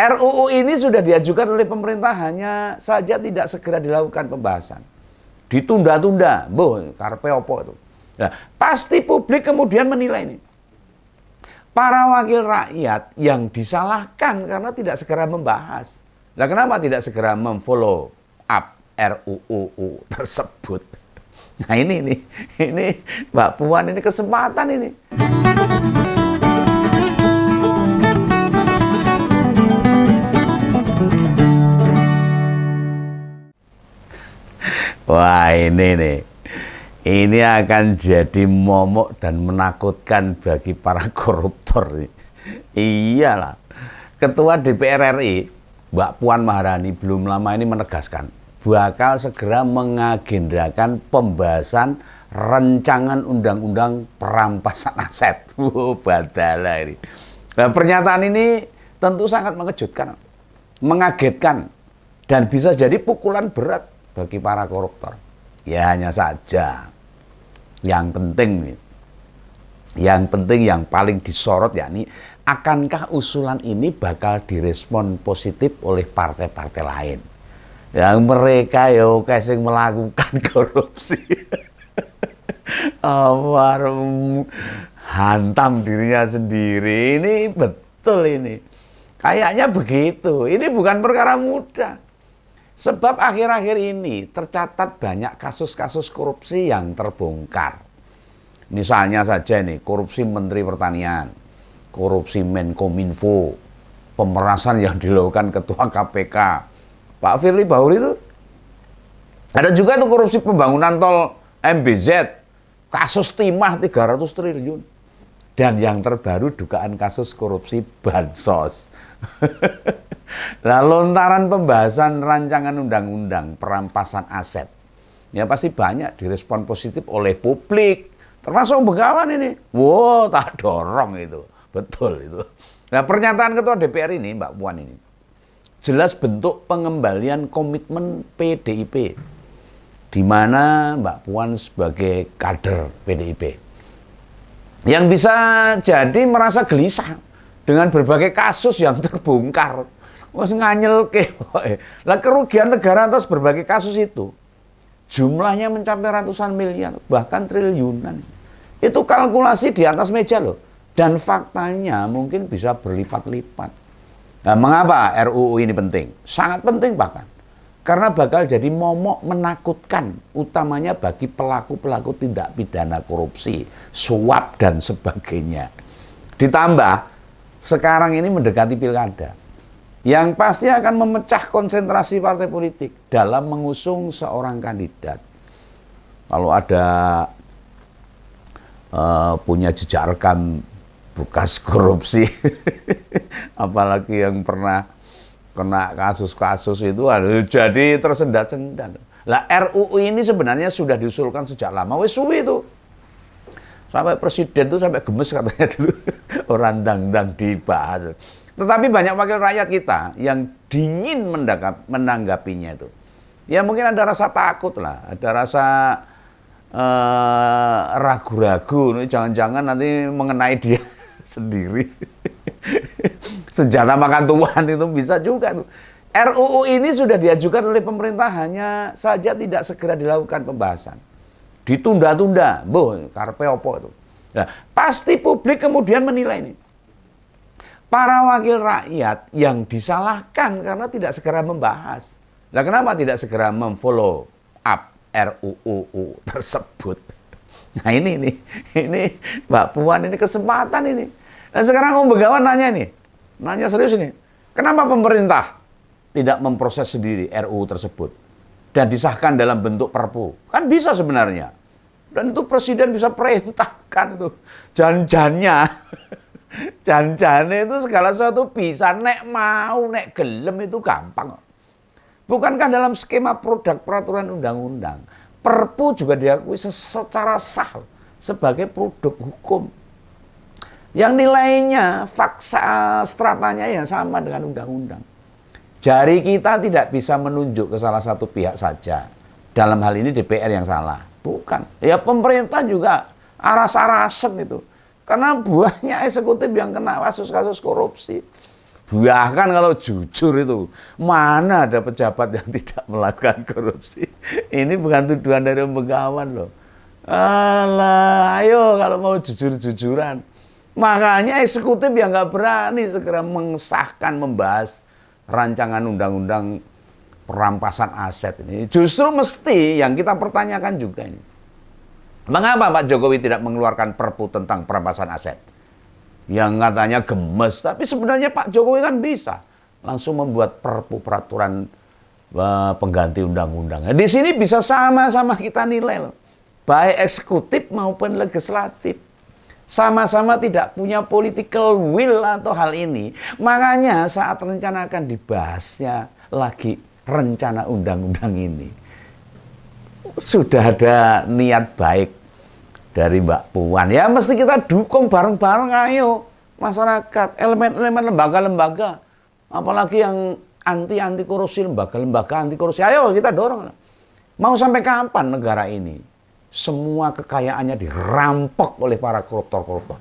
RUU ini sudah diajukan oleh pemerintah, hanya saja tidak segera dilakukan pembahasan. Ditunda-tunda, karpe opo itu. Nah, pasti publik kemudian menilai ini. Para wakil rakyat yang disalahkan karena tidak segera membahas. Nah, kenapa tidak segera memfollow up RUU tersebut? Nah ini Mbak Puan, ini kesempatan ini. Wah ini akan jadi momok dan menakutkan bagi para koruptor. Iyalah, Ketua DPR RI Mbak Puan Maharani belum lama ini menegaskan bakal segera mengagendakan pembahasan rancangan undang-undang perampasan aset. Badala ini. Nah, pernyataan ini tentu sangat mengejutkan, mengagetkan, dan bisa jadi pukulan berat bagi para koruptor. Ya hanya saja yang penting yang paling disorot yakni akankah usulan ini bakal direspon positif oleh partai-partai lain yang mereka sing melakukan korupsi. Hantam dirinya sendiri. Ini betul ini. Kayaknya begitu. Ini bukan perkara mudah. Sebab akhir-akhir ini tercatat banyak kasus-kasus korupsi yang terbongkar. Misalnya saja ini, korupsi Menteri Pertanian, korupsi Menkominfo, pemerasan yang dilakukan Ketua KPK, Pak Firly Bahuri itu. Ada juga itu korupsi pembangunan tol MBZ, kasus timah 300 triliun. Dan yang terbaru dugaan kasus korupsi Bansos. Nah, lontaran pembahasan rancangan undang-undang perampasan aset ya pasti banyak direspon positif oleh publik, termasuk Begawan ini. Wow, tak dorong itu. Betul itu. Nah, pernyataan Ketua DPR ini, Mbak Puan ini, jelas bentuk pengembalian komitmen PDIP, di mana Mbak Puan sebagai kader PDIP yang bisa jadi merasa gelisah dengan berbagai kasus yang terbongkar. Wes nganyelke. Lah kerugian negara atas berbagai kasus itu jumlahnya mencapai ratusan miliar, bahkan triliunan. Itu kalkulasi di atas meja loh. Dan faktanya mungkin bisa berlipat-lipat. Nah, mengapa RUU ini penting? Sangat penting bahkan. Karena bakal jadi momok menakutkan, utamanya bagi pelaku-pelaku tindak pidana korupsi, suap dan sebagainya. Ditambah sekarang ini mendekati pilkada, yang pasti akan memecah konsentrasi partai politik dalam mengusung seorang kandidat. Kalau ada punya jejak rekam bekas korupsi, apalagi yang pernah kena kasus-kasus itu, jadi tersendat-sendat. Lah RUU ini sebenarnya sudah diusulkan sejak lama, wes suwi itu. Sampai presiden itu sampai gemes katanya dulu, orang dang-dang dibahas. Tetapi banyak wakil rakyat kita yang dingin menanggapinya itu. Ya mungkin ada rasa takut lah, ada rasa ragu-ragu, jangan-jangan nanti mengenai dia sendiri. Senjata makan tuan itu bisa juga tuh. RUU ini sudah diajukan oleh pemerintah, hanya saja tidak segera dilakukan pembahasan. Ditunda-tunda, karpe opo itu. Nah, pasti publik kemudian menilai ini. Para wakil rakyat yang disalahkan karena tidak segera membahas. Nah, kenapa tidak segera memfollow up RUU tersebut? Nah ini Mbak Puan, ini kesempatan ini. Nah sekarang Om Begawan nanya ini, nanya serius ini. Kenapa pemerintah tidak memproses sendiri RUU tersebut dan disahkan dalam bentuk Perpu? Kan bisa sebenarnya. Dan itu presiden bisa perintahkan itu. Janjannya. Janjane itu segala sesuatu bisa, nek mau, nek gelem itu gampang. Bukankah dalam skema produk peraturan undang-undang, Perpu juga diakui secara sah sebagai produk hukum. Yang nilainya, fakta stratanya yang sama dengan undang-undang. Jari kita tidak bisa menunjuk ke salah satu pihak saja. Dalam hal ini DPR yang salah. Bukan. Ya pemerintah juga aras-arasen itu. Karena banyak eksekutif yang kena kasus-kasus korupsi. Bahkan kalau jujur itu, mana ada pejabat yang tidak melakukan korupsi. Ini bukan tuduhan dari Om Begawan loh. Alah, ayo kalau mau jujur-jujuran. Makanya eksekutif yang nggak berani segera mengesahkan, membahas rancangan undang-undang perampasan aset ini. Justru mesti yang kita pertanyakan juga ini. Mengapa Pak Jokowi tidak mengeluarkan perpu tentang perampasan aset? Yang katanya gemes, tapi sebenarnya Pak Jokowi kan bisa langsung membuat perpu peraturan pengganti undang-undang. Di sini bisa sama-sama kita nilai loh. Baik eksekutif maupun legislatif. Sama-sama tidak punya political will atau hal ini. Makanya saat rencana akan dibahasnya lagi rencana undang-undang ini, sudah ada niat baik dari Mbak Puan. Ya mesti kita dukung bareng-bareng, ayo masyarakat, elemen-elemen lembaga-lembaga. Apalagi yang anti korupsi, lembaga-lembaga anti korupsi. Ayo kita dorong. Mau sampai kapan negara ini semua kekayaannya dirampok oleh para koruptor-koruptor?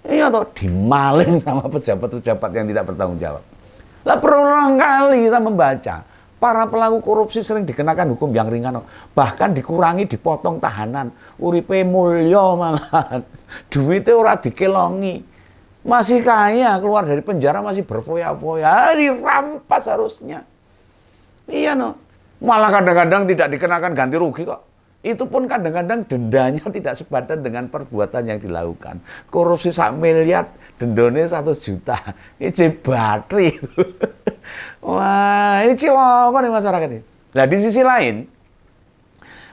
Iya toh, dimaling sama pejabat-pejabat yang tidak bertanggung jawab. Lah berulang kali kita membaca para pelaku korupsi sering dikenakan hukum yang ringan, bahkan dikurangi, dipotong tahanan, uripe mulya malahan, duitnya ora dikelongi, masih kaya, keluar dari penjara masih berfoya-foya, dirampas harusnya. Iya no, malah kadang-kadang tidak dikenakan ganti rugi kok. Itu pun kadang-kadang dendanya tidak sepadan dengan perbuatan yang dilakukan. Korupsi 1 miliar, dendanya 1 juta. Ini jebatri itu. Wah, ini ciloko nih masyarakat ini. Nah, di sisi lain,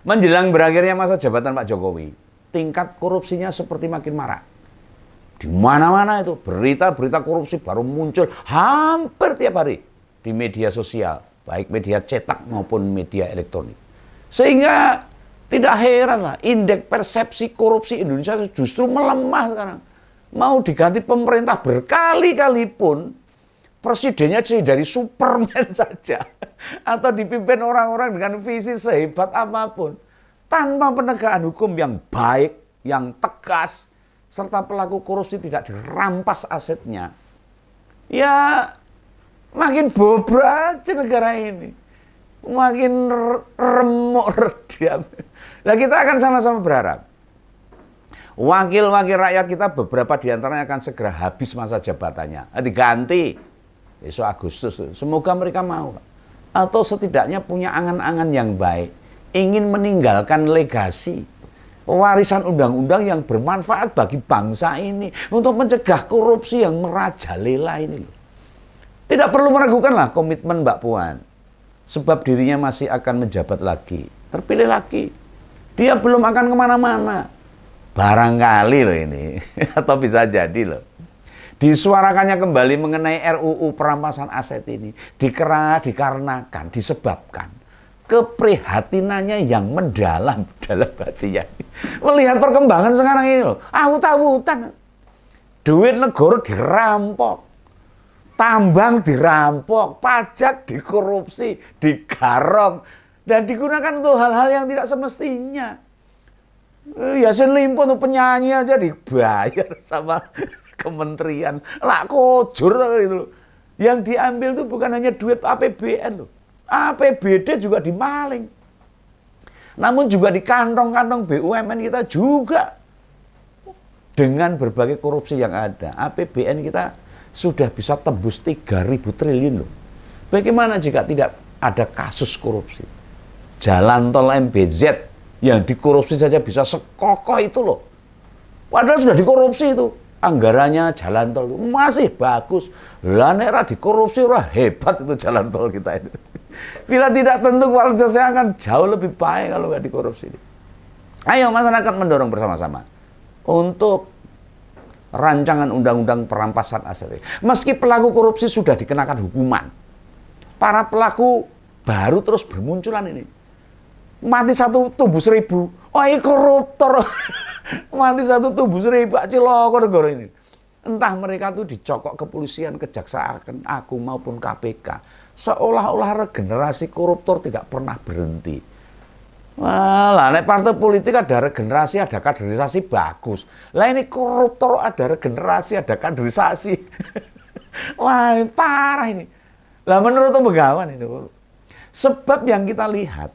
menjelang berakhirnya masa jabatan Pak Jokowi, tingkat korupsinya seperti makin marak. Di mana-mana itu berita-berita korupsi baru muncul hampir tiap hari di media sosial, baik media cetak maupun media elektronik. Sehingga tidak heran lah, indeks persepsi korupsi Indonesia justru melemah sekarang. Mau diganti pemerintah berkali-kali pun, presidennya dari Superman saja. Atau dipimpin orang-orang dengan visi sehebat apapun. Tanpa penegakan hukum yang baik, yang tegas, serta pelaku korupsi tidak dirampas asetnya. Ya, makin bobrok aja negara ini. Makin remuk redam. Nah, kita akan sama-sama berharap wakil-wakil rakyat kita beberapa diantaranya akan segera habis masa jabatannya, diganti besok Agustus. Semoga mereka mau, atau setidaknya punya angan-angan yang baik, ingin meninggalkan legasi warisan undang-undang yang bermanfaat bagi bangsa ini untuk mencegah korupsi yang merajalela ini. Tidak perlu meragukanlah komitmen Mbak Puan, sebab dirinya masih akan menjabat lagi, terpilih lagi. Dia belum akan kemana-mana. Barangkali loh ini, atau bisa jadi loh, disuarakannya kembali mengenai RUU perampasan aset ini dikarenakan, disebabkan keprihatinannya yang mendalam dalam hatinya. Melihat perkembangan sekarang ini loh, awut-awutan. Duit negara dirampok, tambang dirampok, pajak dikorupsi, digarong, dan digunakan untuk hal-hal yang tidak semestinya. Yassin Limpo untuk penyanyi aja dibayar sama kementerian. Lah kojur gitu. Yang diambil itu bukan hanya duit APBN loh. APBD juga dimaling. Namun juga di kantong-kantong BUMN kita juga. Dengan berbagai korupsi yang ada, APBN kita sudah bisa tembus 3.000 triliun loh. Bagaimana jika tidak ada kasus korupsi? Jalan tol MBZ yang dikorupsi saja bisa sekokoh itu loh. Padahal sudah dikorupsi itu. Anggarannya jalan tol masih bagus. Lah nek dikorupsi ora hebat itu jalan tol kita itu. Bila tidak tentu kualitasnya akan jauh lebih baik kalau nggak dikorupsi. Ayo masyarakat mendorong bersama-sama untuk rancangan undang-undang perampasan aset. Meski pelaku korupsi sudah dikenakan hukuman, para pelaku baru terus bermunculan ini. Mati 1 tubuh 1000. Oh, ini koruptor. Mati 1 tubuh 1000. Ciloko negara ini. Entah mereka tuh dicokok kepolisian, kejaksaan agung maupun KPK. Seolah-olah regenerasi koruptor tidak pernah berhenti. Lah, nek partai politik ada regenerasi, ada kaderisasi bagus. Lah ini koruptor ada regenerasi, ada kaderisasi. Wah, parah ini. Lah menurut Begawan itu, sebab yang kita lihat,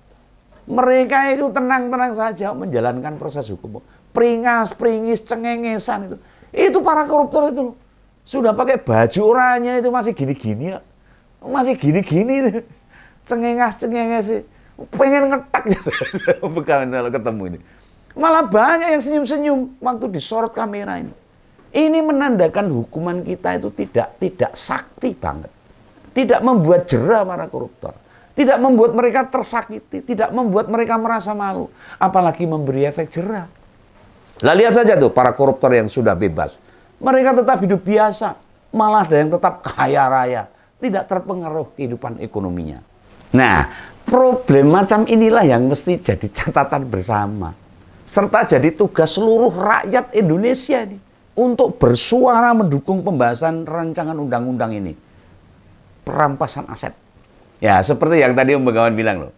mereka itu tenang-tenang saja menjalankan proses hukum. Peringas, peringis, cengengesan itu. Itu para koruptor itu loh. Sudah pakai baju oranye itu masih gini-gini ya. Masih gini-gini. Cengenges. Pengen ngetak ya. Begawan kalau ketemu ini. Malah banyak yang senyum-senyum waktu disorot kamera ini. Ini menandakan hukuman kita itu tidak sakti banget. Tidak membuat jera para koruptor. Tidak membuat mereka tersakiti. Tidak membuat mereka merasa malu. Apalagi memberi efek jera. Lah lihat saja tuh para koruptor yang sudah bebas. Mereka tetap hidup biasa. Malah ada yang tetap kaya raya. Tidak terpengaruh kehidupan ekonominya. Nah, problem macam inilah yang mesti jadi catatan bersama. Serta jadi tugas seluruh rakyat Indonesia ini. Untuk bersuara mendukung pembahasan rancangan undang-undang ini. Perampasan aset. Ya, seperti yang tadi Om Begawan bilang loh.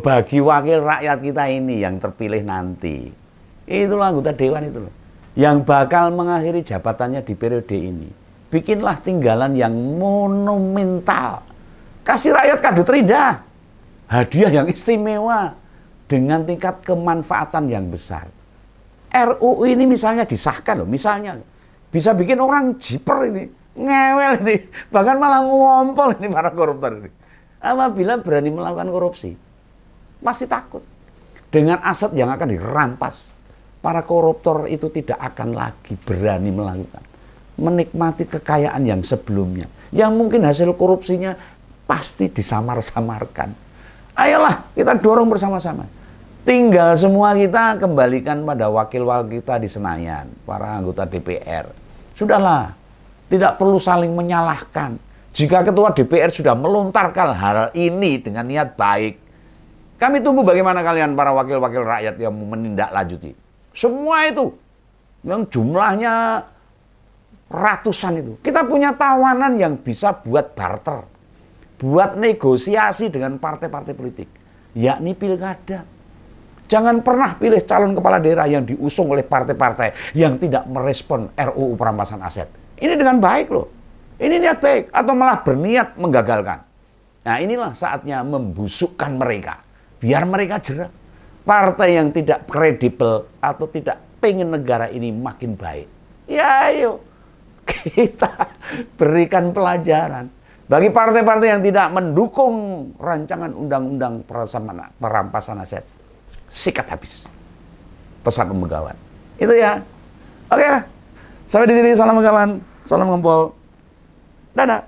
Bagi wakil rakyat kita ini yang terpilih nanti. Itulah anggota dewan itu loh. Yang bakal mengakhiri jabatannya di periode ini. Bikinlah tinggalan yang monumental. Kasih rakyat kado terindah. Hadiah yang istimewa. Dengan tingkat kemanfaatan yang besar. RUU ini misalnya disahkan loh, misalnya bisa bikin orang jiper ini, ngewel ini, bahkan malah ngompol ini para koruptor ini. Apabila berani melakukan korupsi, pasti takut. Dengan aset yang akan dirampas, para koruptor itu tidak akan lagi berani melakukan. Menikmati kekayaan yang sebelumnya, yang mungkin hasil korupsinya pasti disamar-samarkan. Ayolah kita dorong bersama-sama. Tinggal semua kita kembalikan pada wakil-wakil kita di Senayan, para anggota DPR. Sudahlah, tidak perlu saling menyalahkan. Jika ketua DPR sudah melontarkan hal ini dengan niat baik, kami tunggu bagaimana kalian para wakil-wakil rakyat yang menindaklanjuti. Semua itu, yang jumlahnya ratusan itu. Kita punya tawanan yang bisa buat barter, buat negosiasi dengan partai-partai politik, yakni pilkada. Jangan pernah pilih calon kepala daerah yang diusung oleh partai-partai yang tidak merespon RUU perampasan aset. Ini dengan baik loh. Ini niat baik atau malah berniat menggagalkan. Nah inilah saatnya membusukkan mereka. Biar mereka jera. Partai yang tidak kredibel atau tidak pengen negara ini makin baik. Ya ayo kita berikan pelajaran. Bagi partai-partai yang tidak mendukung rancangan undang-undang perampasan aset. Sikat habis. Pesan Om Begawan. Itu ya. Oke lah. Sampai di sini. Salam Begawan. Salam Ngompol. Dadah.